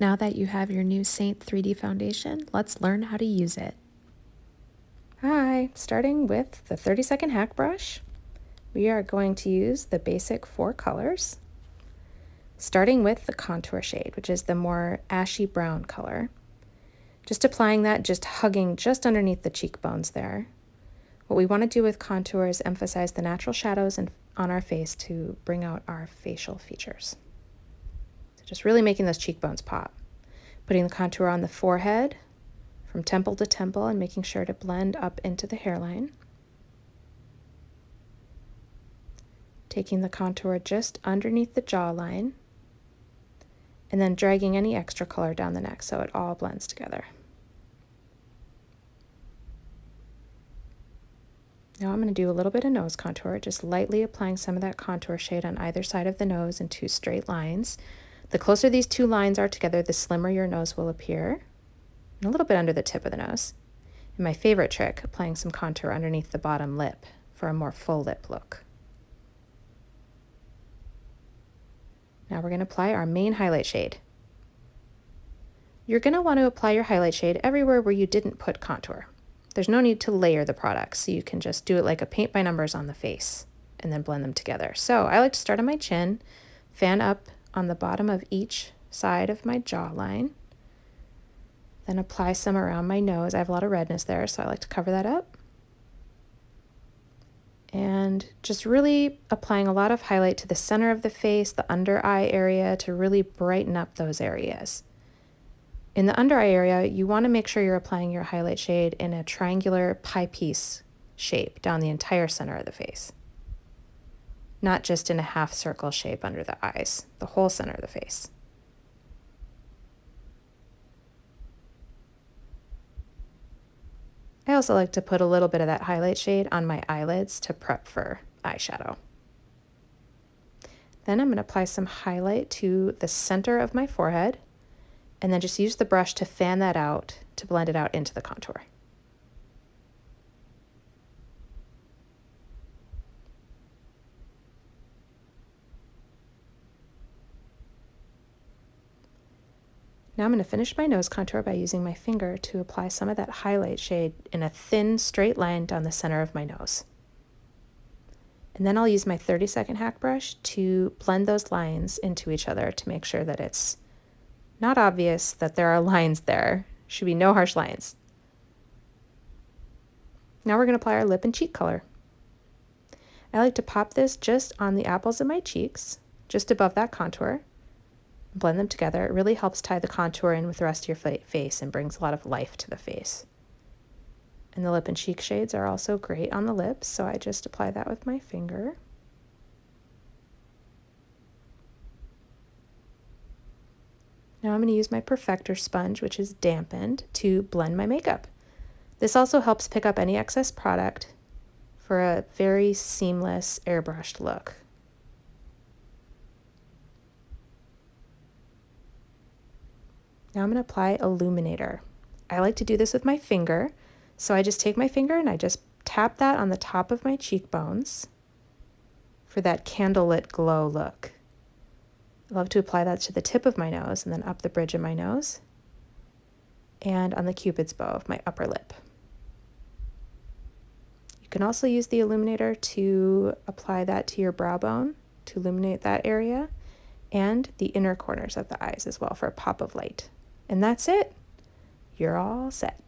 Now that you have your new Seint IIID Foundation, let's learn how to use it. Hi, starting with the 30-second hack brush, we are going to use the basic 4 colors, starting with the contour shade, which is the more ashy brown color. Just applying that, just hugging just underneath the cheekbones there. What we want to do with contour is emphasize the natural shadows on our face to bring out our facial features. So just really making those cheekbones pop. Putting the contour on the forehead from temple to temple and making sure to blend up into the hairline. Taking the contour just underneath the jawline and then dragging any extra color down the neck so it all blends together. Now I'm going to do a little bit of nose contour, just lightly applying some of that contour shade on either side of the nose in 2 straight lines. The closer these 2 lines are together, the slimmer your nose will appear, and a little bit under the tip of the nose. And my favorite trick, applying some contour underneath the bottom lip for a more full lip look. Now we're going to apply our main highlight shade. You're going to want to apply your highlight shade everywhere where you didn't put contour. There's no need to layer the products, so you can just do it like a paint by numbers on the face and then blend them together. So I like to start on my chin, fan up on the bottom of each side of my jawline, then apply some around my nose. I have a lot of redness there, so I like to cover that up. And just really applying a lot of highlight to the center of the face, the under eye area, to really brighten up those areas. In the under eye area, you want to make sure you're applying your highlight shade in a triangular pie piece shape down the entire center of the face. Not just in a half circle shape under the eyes, the whole center of the face. I also like to put a little bit of that highlight shade on my eyelids to prep for eyeshadow. Then I'm going to apply some highlight to the center of my forehead, and then just use the brush to fan that out to blend it out into the contour. Now I'm going to finish my nose contour by using my finger to apply some of that highlight shade in a thin straight line down the center of my nose. And then I'll use my 30-second hack brush to blend those lines into each other to make sure that it's not obvious that there are lines there. Should be no harsh lines. Now we're going to apply our lip and cheek color. I like to pop this just on the apples of my cheeks, just above that contour. Blend them together. It really helps tie the contour in with the rest of your face and brings a lot of life to the face. And the lip and cheek shades are also great on the lips, so I just apply that with my finger. Now I'm going to use my perfector sponge, which is dampened, to blend my makeup. This also helps pick up any excess product for a very seamless airbrushed look. Now I'm going to apply Illuminator. I like to do this with my finger, so I just take my finger and I just tap that on the top of my cheekbones for that candlelit glow look. I love to apply that to the tip of my nose and then up the bridge of my nose and on the cupid's bow of my upper lip. You can also use the Illuminator to apply that to your brow bone to illuminate that area and the inner corners of the eyes as well for a pop of light. And that's it. You're all set.